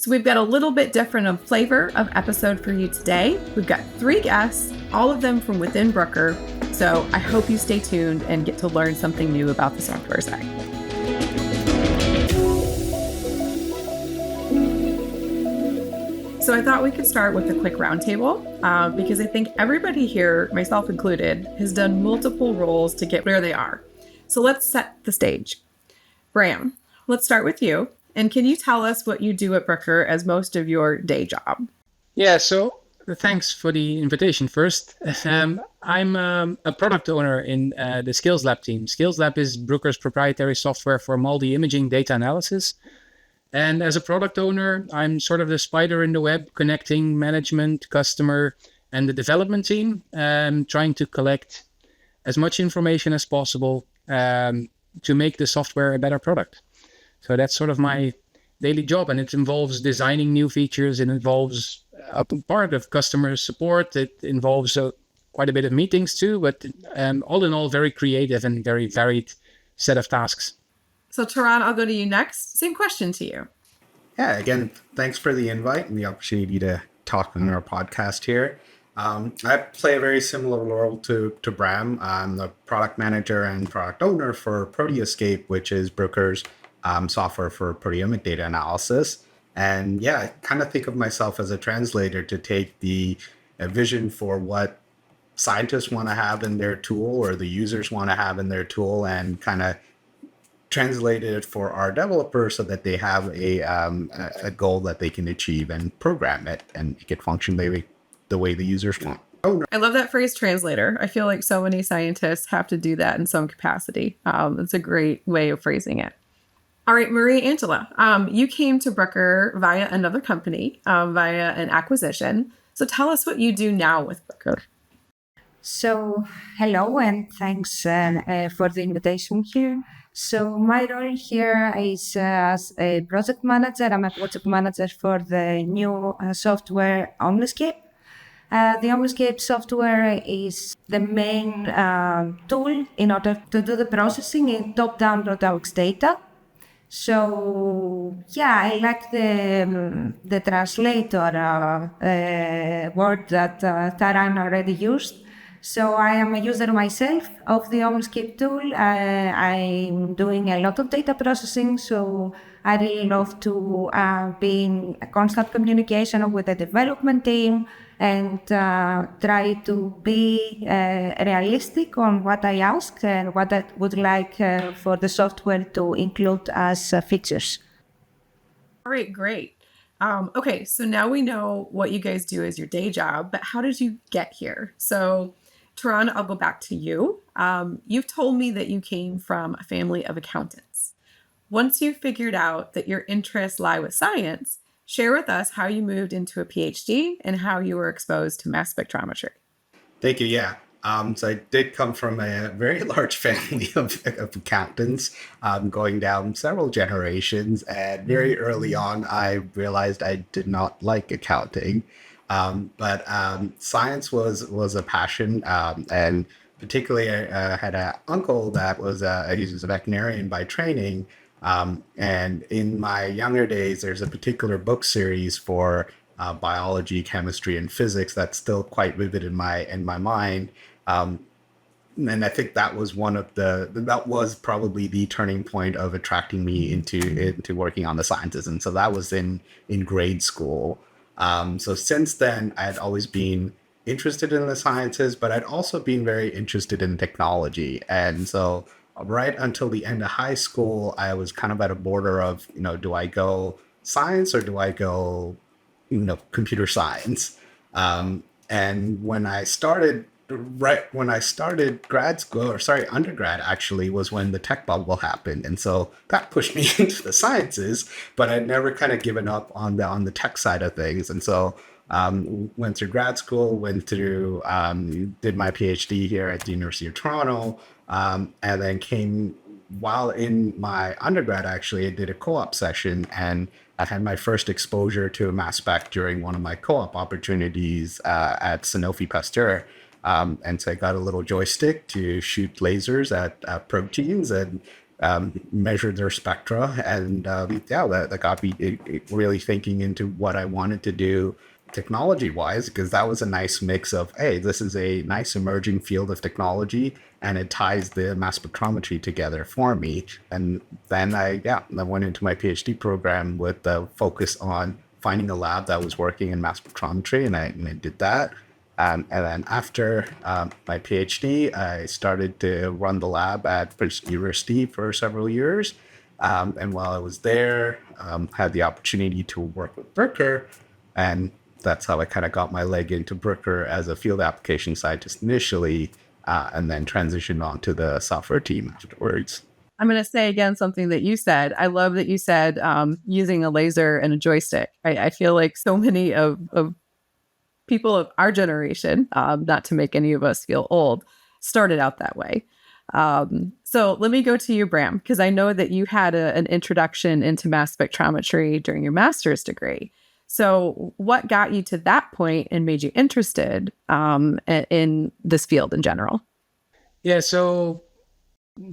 So we've got a little bit different of flavor of episode for you today. We've got 3 guests, all of them from within Bruker. So I hope you stay tuned and get to learn something new about the software side. So I thought we could start with a quick roundtable because I think everybody here, myself included, has done multiple roles to get where they are. So let's set the stage. Bram, let's start with you. And can you tell us what you do at Bruker as most of your day job? Yeah, so thanks for the invitation first. I'm a product owner in the Skills Lab team. Skills Lab is Bruker's proprietary software for multi-imaging data analysis. And as a product owner, I'm sort of the spider in the web, connecting management, customer, and the development team, trying to collect as much information as possible to make the software a better product. So that's sort of my daily job, and it involves designing new features. It involves a part of customer support. It involves quite a bit of meetings too, but all in all, very creative and very varied set of tasks. So Tharan, I'll go to you next. Same question to you. Yeah, again, thanks for the invite and the opportunity to talk on our podcast here. I play a very similar role to Bram. I'm the product manager and product owner for Proteuscape, which is Bruker's software for proteomic data analysis. And yeah, I kind of think of myself as a translator to take the vision for what scientists want to have in their tool or the users want to have in their tool and kind of translate it for our developers so that they have a goal that they can achieve and program it and make it function the way the users want. I love that phrase, translator. I feel like so many scientists have to do that in some capacity. It's a great way of phrasing it. All right, Mariangela, you came to Bruker via another company, via an acquisition. So tell us what you do now with Bruker. So, hello and thanks for the invitation here. So my role here is as a project manager. I'm a project manager for the new software OMx Kate. The OMx Kate software is the main tool in order to do the processing in top-down OMx data. So yeah, I like the translator word that Tharan already used. So I am a user myself of the OMx Kate tool. I'm doing a lot of data processing, so I really love to be in constant communication with the development team and try to be realistic on what I ask and what I would like for the software to include as features. All right, great. Okay, so now we know what you guys do as your day job, but how did you get here? So Tharan, I'll go back to you. You've told me that you came from a family of accountants. Once you figured out that your interests lie with science, share with us how you moved into a PhD and how you were exposed to mass spectrometry. Thank you. Yeah. So I did come from a very large family of accountants, going down several generations. And very early on, I realized I did not like accounting. But science was a passion, and particularly I had an uncle that was he was a veterinarian by training, and in my younger days, there's a particular book series for biology, chemistry, and physics that's still quite vivid in my mind. And I think that was that was probably the turning point of attracting me into working on the sciences, and so that was in grade school. So since then, I had always been interested in the sciences, but I'd also been very interested in technology. And so right until the end of high school, I was kind of at a border of, do I go science or do I go, computer science? And when I started undergrad actually was when the tech bubble happened. And so that pushed me into the sciences, but I'd never kind of given up on the tech side of things. And so went through grad school, did my PhD here at the University of Toronto, and then while in my undergrad, actually, I did a co-op session, and I had my first exposure to mass spec during one of my co-op opportunities at Sanofi Pasteur. And so I got a little joystick to shoot lasers at proteins, and measure their spectra. And that got me really thinking into what I wanted to do technology wise, because that was a nice mix of, hey, this is a nice emerging field of technology and it ties the mass spectrometry together for me. And then I went into my PhD program with the focus on finding a lab that was working in mass spectrometry, and I did that. And then after my PhD, I started to run the lab at Princeton University for several years. And while I was there, had the opportunity to work with Bruker, and that's how I kind of got my leg into Bruker as a field application scientist initially, and then transitioned on to the software team afterwards. I'm going to say again something that you said. I love that you said using a laser and a joystick. I feel like so many of people of our generation, not to make any of us feel old, started out that way. So let me go to you, Bram, because I know that you had an introduction into mass spectrometry during your master's degree. So what got you to that point and made you interested in this field in general? Yeah, so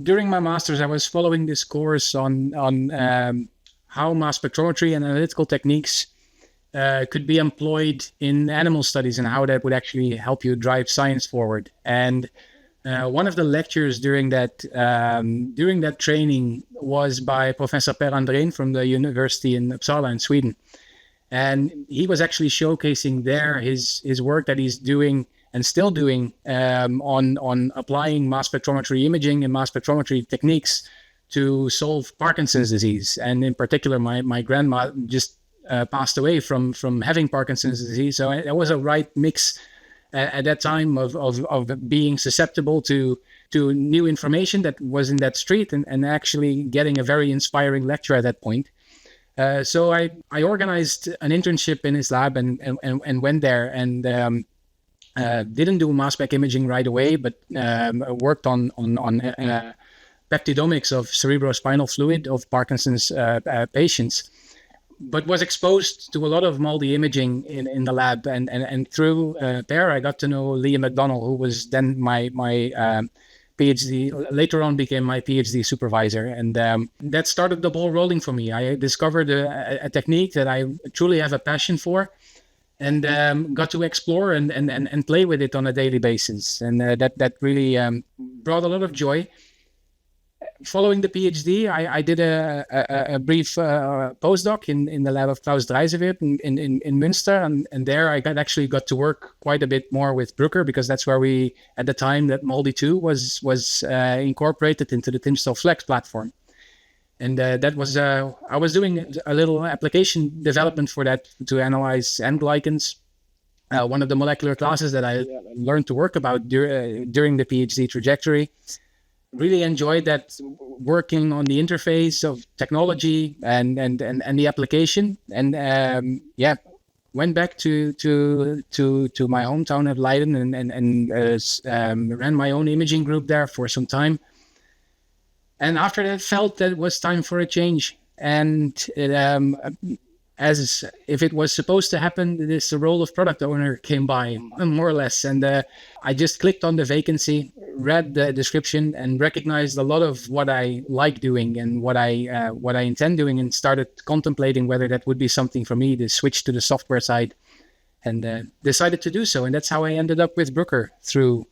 during my master's, I was following this course on how mass spectrometry and analytical techniques could be employed in animal studies and how that would actually help you drive science forward. And one of the lectures during that training was by Professor Per Andrén from the University in Uppsala in Sweden. And he was actually showcasing there his work that he's doing and still doing on applying mass spectrometry imaging and mass spectrometry techniques to solve Parkinson's disease. And in particular, my grandma just passed away from having Parkinson's disease. So it was a right mix at that time of being susceptible to new information that was in that street and actually getting a very inspiring lecture at that point. So I organized an internship in his lab and went there and didn't do mass spec imaging right away, but worked on peptidomics of cerebrospinal fluid of Parkinson's patients, but was exposed to a lot of MALDI imaging in the lab. And through Per, I got to know Liam McDonnell, who was then my PhD, later on became my PhD supervisor. And that started the ball rolling for me. I discovered a technique that I truly have a passion for, and got to explore and play with it on a daily basis. And that really brought a lot of joy. Following the PhD, I did a brief postdoc in the lab of Klaus Dreiseweert in Münster, and there I actually got to work quite a bit more with Bruker, because that's where at the time that MALDI-2 was incorporated into the timsTOF Flex platform. And that was, I was doing a little application development for that to analyze N glycans, one of the molecular classes that I learned to work about during the PhD trajectory. Really enjoyed that, working on the interface of technology and the application, and went back to my hometown of Leiden and ran my own imaging group there for some time. And after that, felt that it was time for a change. And as if it was supposed to happen, the role of product owner came by, more or less. And I just clicked on the vacancy, read the description, and recognized a lot of what I like doing and what I intend doing, and started contemplating whether that would be something for me to switch to the software side, and decided to do so. And that's how I ended up with Bruker through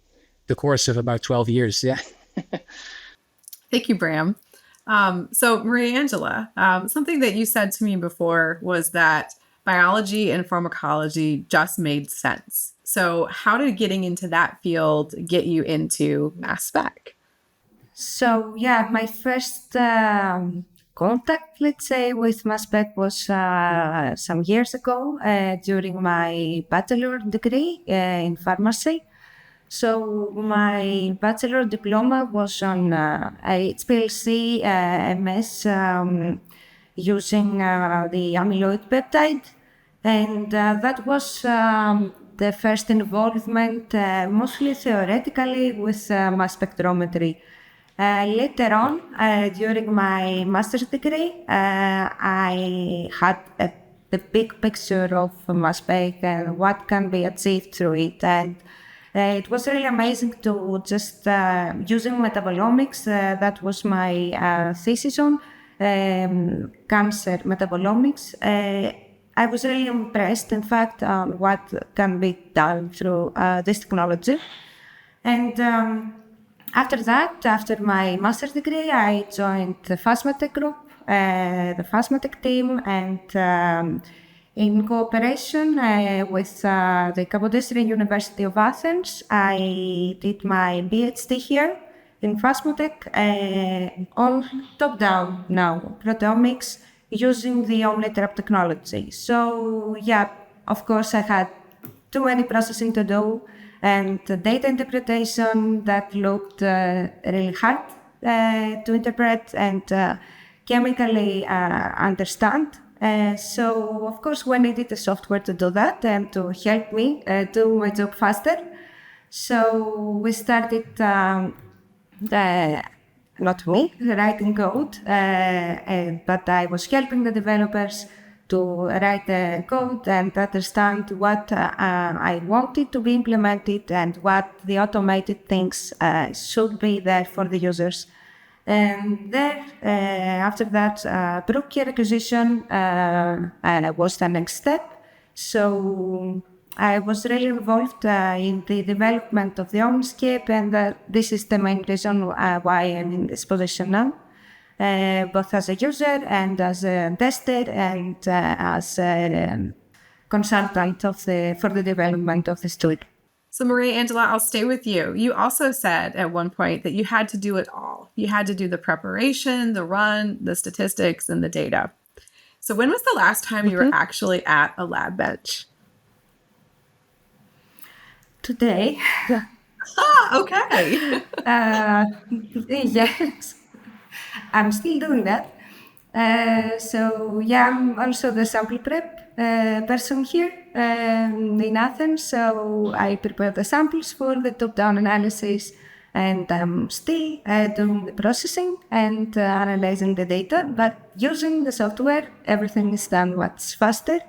the course of about 12 years. Yeah. Thank you, Bram. So Mariangela, something that you said to me before was that biology and pharmacology just made sense. So how did getting into that field get you into mass spec? So yeah, my first contact, let's say, with mass spec was some years ago during my bachelor degree in pharmacy. So my bachelor diploma was on HPLC MS using the amyloid peptide, and that was the first involvement, mostly theoretically, with mass spectrometry. Later on, during my master's degree, I had the big picture of mass spec and what can be achieved through it. And It was really amazing to just using metabolomics. That was my thesis on cancer metabolomics. I was really impressed, in fact, on what can be done through this technology. And after that, after my master's degree, I joined the Phasmatech group, the Phasmatech team, and in cooperation with the Kapodistria University of Athens, I did my PhD here in Phasmatech on top-down now, proteomics, using the OmniTrap technology. So yeah, of course I had too many processing to do and data interpretation that looked really hard to interpret and chemically understand. So of course we needed the software to do that and to help me do my job faster. So we started not me, writing code, but I was helping the developers to write the code and understand what I wanted to be implemented and what the automated things should be there for the users. And then after that, Bruker acquisition was the next step. So I was really involved in the development of the OMx Kate, and this is the main reason why I'm in this position now, both as a user and as a tester and as a consultant for the development of the tool. So Mariangela, I'll stay with you. You also said at one point that you had to do it all. You had to do the preparation, the run, the statistics, and the data. So when was the last time you were actually at a lab bench? Today. Okay. Yes, I'm still doing that. So yeah, I'm also the sample prep person here in Athens. So I prepare the samples for the top-down analysis, and I'm still doing the processing and analyzing the data. But using the software, everything is done much faster,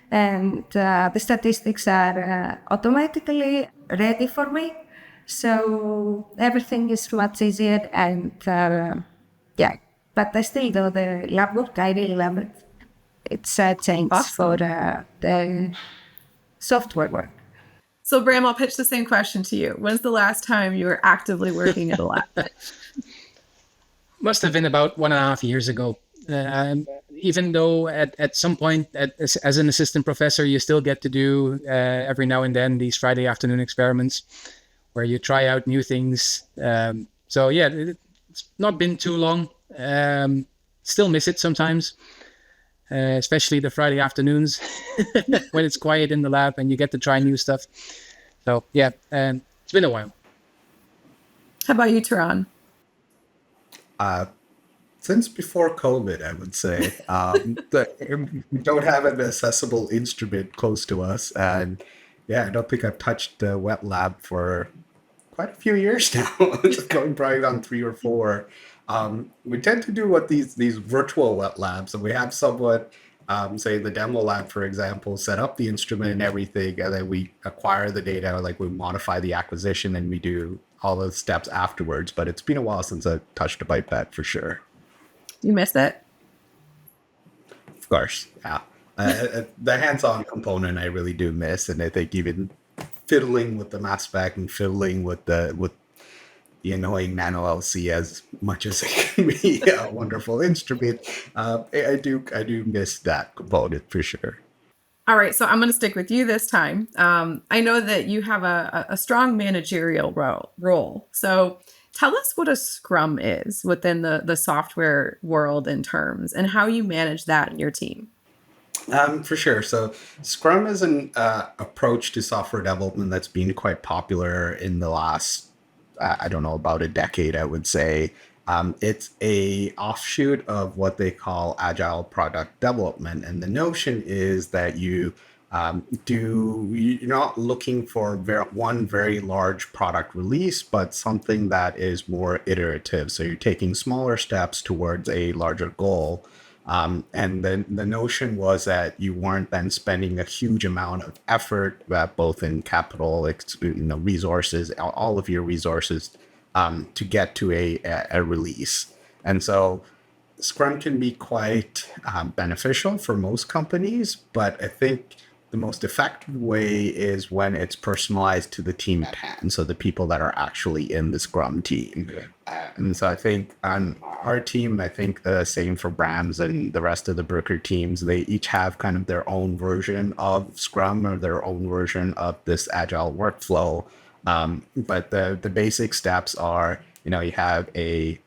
and the statistics are automatically ready for me. So everything is much easier, and yeah. But I still do the lab work. I really love it. It's a change for the software work. So Bram, I'll pitch the same question to you. When's the last time you were actively working at a lab? Must have been about 1.5 years ago. Even though at some point as an assistant professor, you still get to do every now and then these Friday afternoon experiments where you try out new things. So yeah, it's not been too long. Still miss it sometimes, especially the Friday afternoons when it's quiet in the lab and you get to try new stuff. So yeah, it's been a while. How about you, Tharan? Since before COVID, I would say. We don't have an accessible instrument close to us. And yeah, I don't think I've touched the wet lab for quite a few years now. It's going probably on 3 or 4. We tend to do what these virtual wet labs, and we have someone, say the demo lab, for example, set up the instrument and everything, and then we acquire the data, like we modify the acquisition, and we do all those steps afterwards. But it's been a while since I touched a pipette for sure. You miss it? Of course, yeah. The hands-on component I really do miss, and I think even fiddling with the mass spec and fiddling with the annoying nano LC, as much as it can be a wonderful instrument, I do miss that component for sure. All right, so I'm going to stick with you this time. I know that you have a strong managerial role. So tell us what a Scrum is within the software world in terms, and how you manage that in your team. For sure. So Scrum is an approach to software development that's been quite popular in the last, I don't know, about a decade, I would say. It's a offshoot of what they call agile product development. And the notion is that you're not looking for one very large product release, but something that is more iterative. So you're taking smaller steps towards a larger goal. And then the notion was that you weren't then spending a huge amount of effort, both in capital, resources, all of your resources, to get to a release. And so Scrum can be quite beneficial for most companies, but I think the most effective way is when it's personalized to the team at hand. So the people that are actually in the Scrum team. And so I think on our team, I think the same for Bram's and the rest of the Bruker teams, they each have kind of their own version of Scrum or their own version of this agile workflow. But the basic steps are, you have a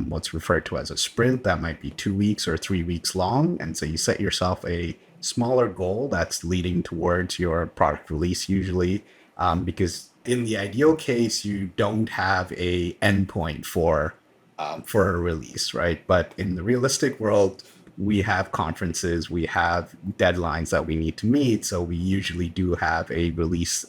what's referred to as a sprint that might be 2 weeks or 3 weeks long. And so you set yourself a smaller goal that's leading towards your product release usually, because in the ideal case, you don't have a endpoint for a release, right? But in the realistic world, we have conferences, we have deadlines that we need to meet. So we usually do have a release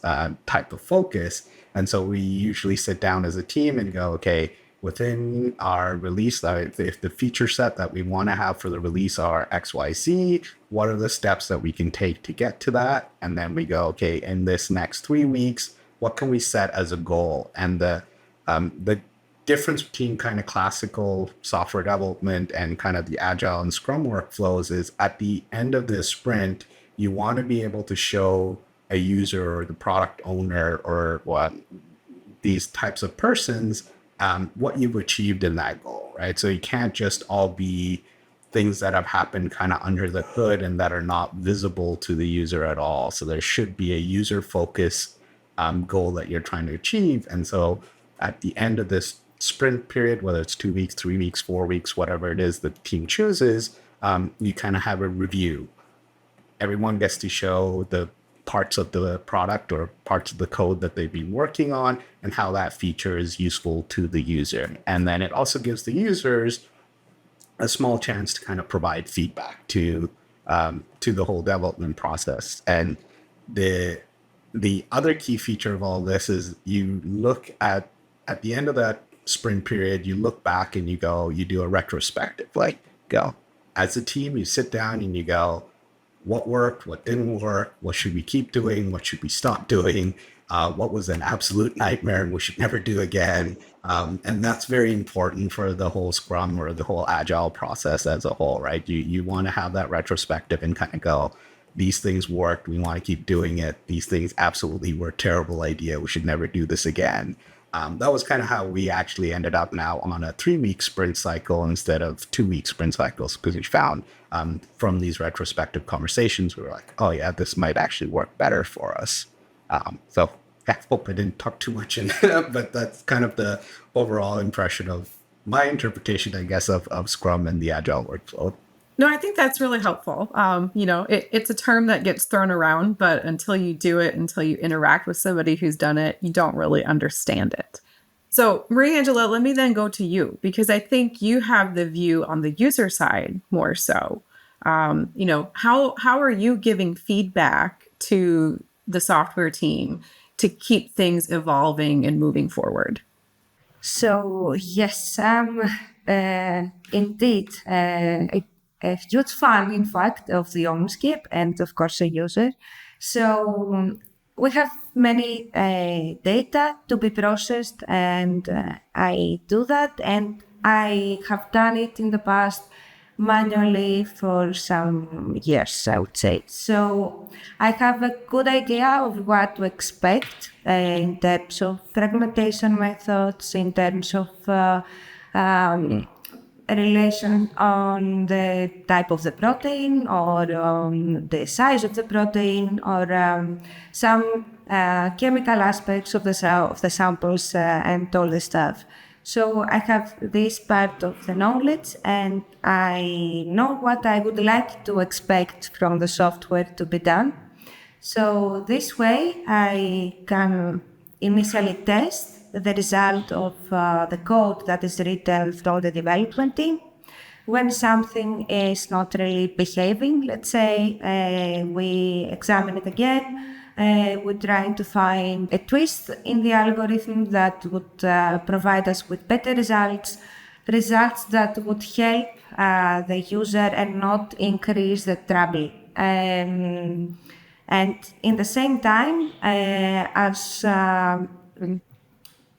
type of focus. And so we usually sit down as a team and go, okay, within our release, if the feature set that we want to have for the release are XYZ, what are the steps that we can take to get to that? And then we go, okay, in this next 3 weeks, what can we set as a goal? And the difference between kind of classical software development and kind of the agile and Scrum workflows is at the end of this sprint, you want to be able to show a user or the product owner or what these types of persons what you've achieved in that goal, right? So you can't just all be things that have happened kind of under the hood and that are not visible to the user at all. So there should be a user focus goal that you're trying to achieve. And so at the end of this sprint period, whether it's 2 weeks, 3 weeks, 4 weeks, whatever it is the team chooses, you kind of have a review. Everyone gets to show the parts of the product or parts of the code that they've been working on and how that feature is useful to the user. And then it also gives the users a small chance to kind of provide feedback to the whole development process. And the other key feature of all this is you look at the end of that sprint period, you look back and you do a retrospective, as a team, you sit down and you go, what worked, what didn't work, what should we keep doing, what should we stop doing, what was an absolute nightmare and we should never do again. And that's very important for the whole Scrum or the whole Agile process as a whole, right? You want to have that retrospective and kind of go, these things worked, we want to keep doing it. These things absolutely were a terrible idea. We should never do this again. That was kind of how we actually ended up now on a 3-week sprint cycle instead of 2-week sprint cycles, because we found from these retrospective conversations, we were like, oh yeah, this might actually work better for us. So I hope I didn't talk too much in that, but that's kind of the overall impression of my interpretation, I guess, of Scrum and the Agile workflow. No, I think that's really helpful. It's a term that gets thrown around, but until you do it, until you interact with somebody who's done it, you don't really understand it. So, Mariangela, let me then go to you, because I think you have the view on the user side more so. How are you giving feedback to the software team to keep things evolving and moving forward? So, yes, indeed, a huge fan, in fact, of the OMx Kate and, of course, a user. So we have many data to be processed, and I do that. And I have done it in the past manually for some years, I would say. So I have a good idea of what to expect in terms of fragmentation methods, in terms of relation on the type of the protein or on the size of the protein or some chemical aspects of the samples and all the stuff. So I have this part of the knowledge and I know what I would like to expect from the software to be done. So this way I can initially test the result of the code that is written for the development team. When something is not really behaving, let's say, we examine it again. We're trying to find a twist in the algorithm that would provide us with better results. results that would help the user and not increase the trouble. And in the same time, as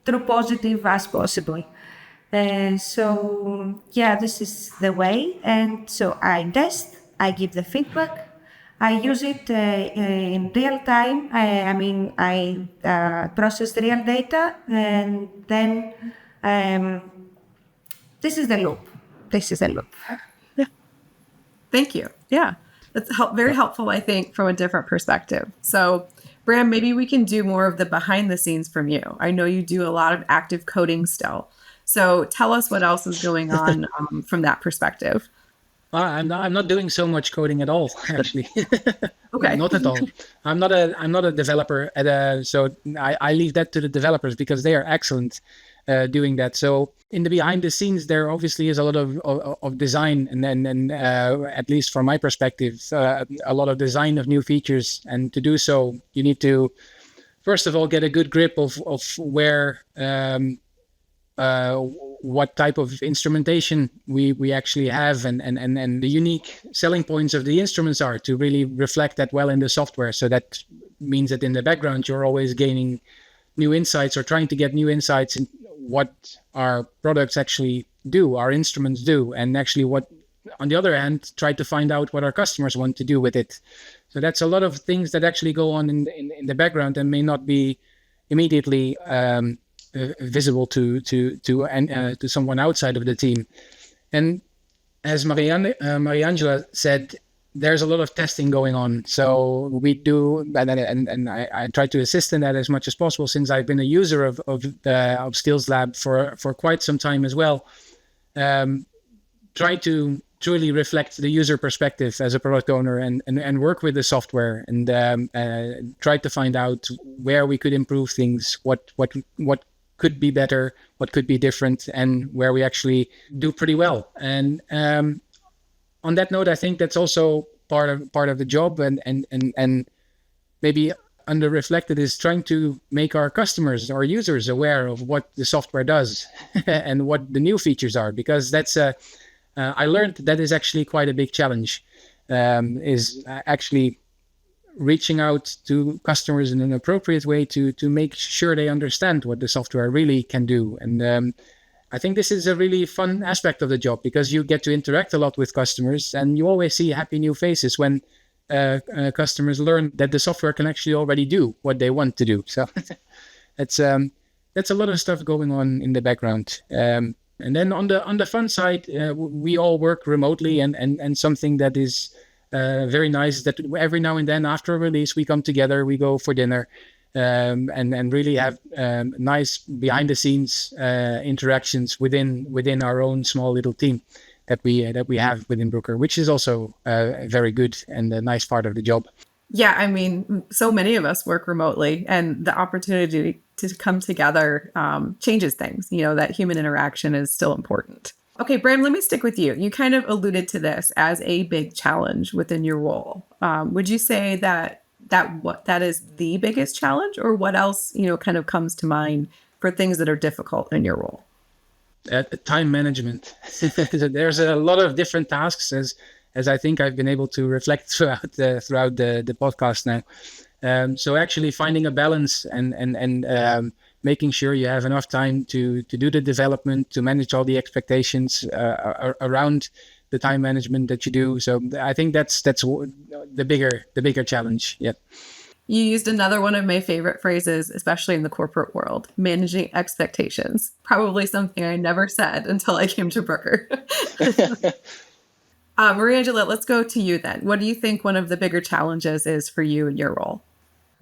true positive as possible. So yeah, this is the way. And so I test, I give the feedback, I use it in real time. I process real data, and then this is the loop. This is the loop. Thank you. Yeah, that's very helpful, I think, from a different perspective. So, Bram, maybe we can do more of the behind the scenes from you. I know you do a lot of active coding still. So tell us what else is going on from that perspective. I'm not doing so much coding at all, actually. Okay. Not at all. I'm not a developer, so I leave that to the developers because they are excellent doing that. So in the behind the scenes, there obviously is a lot of design, and at least from my perspective, a lot of design of new features. And to do so, you need to first of all get a good grip of where. What type of instrumentation we actually have and the unique selling points of the instruments are to really reflect that well in the software. So that means that in the background, you're always gaining new insights or trying to get new insights in what our products actually do, our instruments do, and actually what, on the other hand, try to find out what our customers want to do with it. So that's a lot of things that actually go on in the background and may not be immediately visible to someone outside of the team. And as Mariangela said, there's a lot of testing going on. So we do, and I try to assist in that as much as possible, since I've been a user of Skills Lab for quite some time as well. Try to truly reflect the user perspective as a product owner and work with the software and try to find out where we could improve things, what could be better, what could be different, and where we actually do pretty well. And on that note, I think that's also part of the job, and maybe under reflected is trying to make our customers or users aware of what the software does and what the new features are, because that's I learned that is actually quite a big challenge, is actually reaching out to customers in an appropriate way to make sure they understand what the software really can do. And I think this is a really fun aspect of the job, because you get to interact a lot with customers, and you always see happy new faces when customers learn that the software can actually already do what they want to do. So that's a lot of stuff going on in the background. And then on the fun side, we all work remotely, and something that is very nice is that every now and then after a release, we come together, we go for dinner, and really have nice behind the scenes interactions within our own small little team that we have within Bruker, which is also very good and a nice part of the job. Yeah, I mean, so many of us work remotely, and the opportunity to come together changes things. You know, that human interaction is still important. Okay, Bram, let me stick with you. You kind of alluded to this as a big challenge within your role. Would you say that is the biggest challenge, or what else, kind of comes to mind for things that are difficult in your role? Time management. There's a lot of different tasks, as I think I've been able to reflect throughout the podcast now. So actually finding a balance and making sure you have enough time to do the development, to manage all the expectations around the time management that you do. So I think that's the bigger challenge. Yeah. You used another one of my favorite phrases, especially in the corporate world: managing expectations. Probably something I never said until I came to Bruker. Mariangela, let's go to you then. What do you think one of the bigger challenges is for you in your role?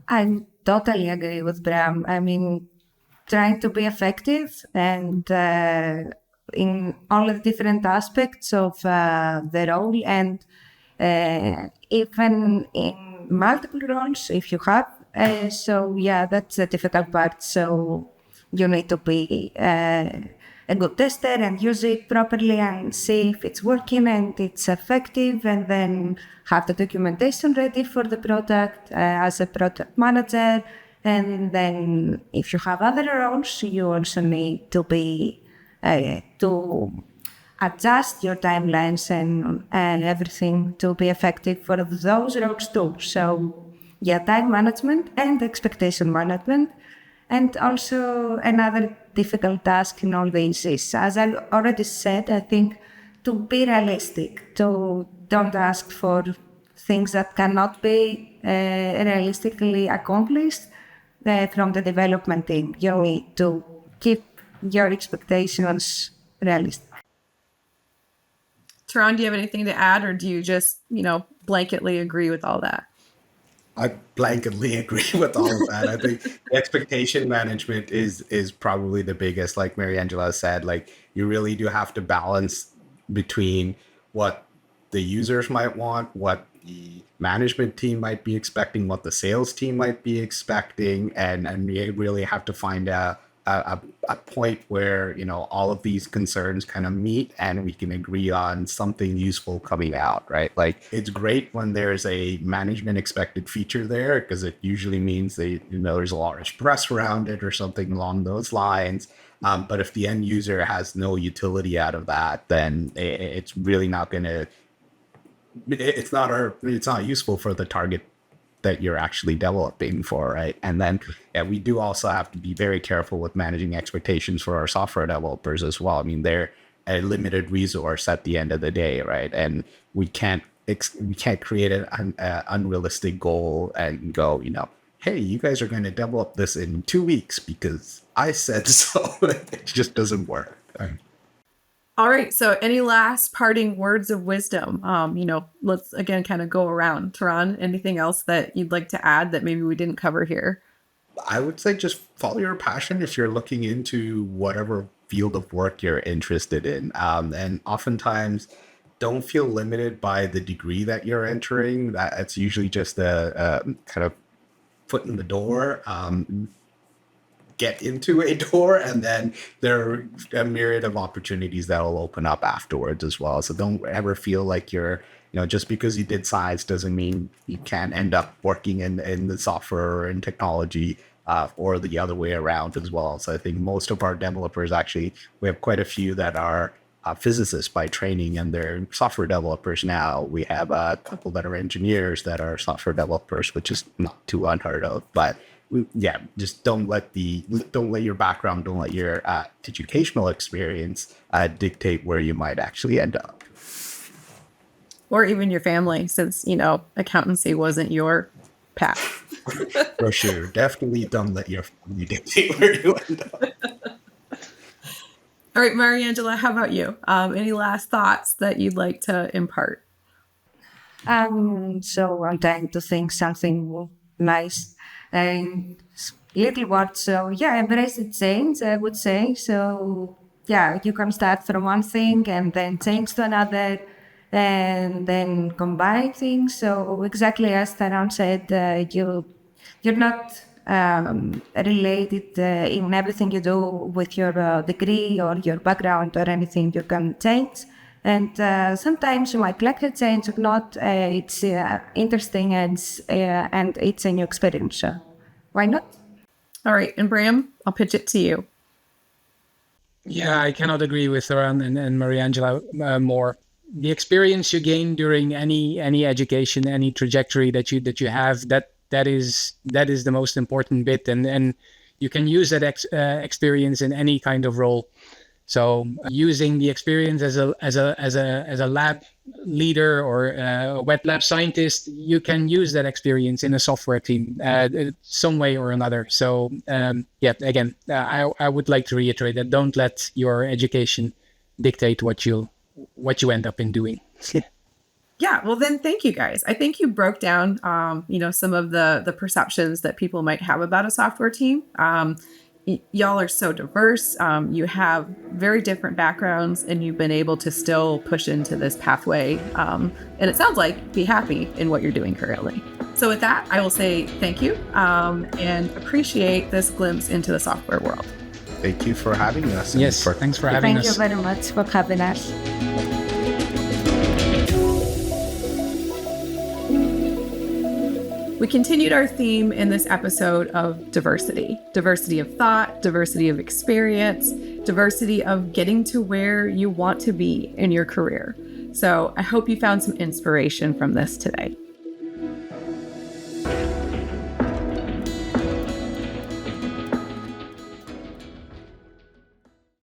I totally agree with Bram. I mean, trying to be effective and in all the different aspects of the role, and even in multiple roles if you have. So yeah, that's the difficult part. So you need to be a good tester and use it properly and see if it's working and it's effective, and then have the documentation ready for the product as a product manager. And then if you have other roles, you also need to be to adjust your timelines and everything to be effective for those roles too. So yeah, time management and expectation management. And also another difficult task in all this is, as I already said, I think to be realistic, to don't ask for things that cannot be realistically accomplished from the development team. You need to keep your expectations realistic. Tharan, do you have anything to add, or do you just, blanketly agree with all that? I blanketly agree with all of that. I think expectation management is probably the biggest, like Mariangela said, like you really do have to balance between what the users might want, what the management team might be expecting, what the sales team might be expecting, and you really have to find a point where all of these concerns kind of meet and we can agree on something useful coming out, right? Like it's great when there's a management expected feature there because it usually means there's a large press around it or something along those lines. But if the end user has no utility out of that, then it's really not going to. It's not useful for the target that you're actually developing for, right? And then we do also have to be very careful with managing expectations for our software developers as well. I mean, they're a limited resource at the end of the day, right? And we can't create an unrealistic goal and go, hey, you guys are going to develop this in 2 weeks because I said so. It just doesn't work. All right. So any last parting words of wisdom? Let's again kind of go around. Tharan, anything else that you'd like to add that maybe we didn't cover here? I would say just follow your passion if you're looking into whatever field of work you're interested in. And oftentimes don't feel limited by the degree that you're entering. That's usually just a kind of foot in the door. Get into a door, and then there are a myriad of opportunities that will open up afterwards as well. So don't ever feel like you're, just because you did science doesn't mean you can't end up working in the software or in technology, or the other way around as well. So I think most of our developers, actually, we have quite a few that are physicists by training and they're software developers now. We have a couple that are engineers that are software developers, which is not too unheard of, but just don't let your background, don't let your educational experience dictate where you might actually end up. Or even your family, since, accountancy wasn't your path. For sure. Definitely don't let your family dictate where you end up. All right, Mariangela, how about you? Any last thoughts that you'd like to impart? So I'm trying to think something nice. Little word. So embrace the change, I would say. So you can start from one thing and then change to another and then combine things. So exactly as Tharan said, you're not related in everything you do with your degree or your background or anything. You can change. And sometimes you might like a change, if not, it's interesting and it's a new experience. So why not? All right. And Bram, I'll pitch it to you. Yeah, I cannot agree with Tharan and Mariangela more. The experience you gain during any education, any trajectory that you have, that is the most important bit, and you can use that experience in any kind of role. So using the experience as a lab leader or a wet lab scientist, you can use that experience in a software team some way or another. So again, I would like to reiterate that don't let your education dictate what you end up in doing. Yeah, well then thank you guys. I think you broke down some of the perceptions that people might have about a software team. Y'all are so diverse. You have very different backgrounds, and you've been able to still push into this pathway. And it sounds like be happy in what you're doing currently. So with that, I will say thank you and appreciate this glimpse into the software world. Thank you for having us. Yes, thanks for having us. Thank you very much for having us. We continued our theme in this episode of diversity of thought, diversity of experience, diversity of getting to where you want to be in your career. So I hope you found some inspiration from this today.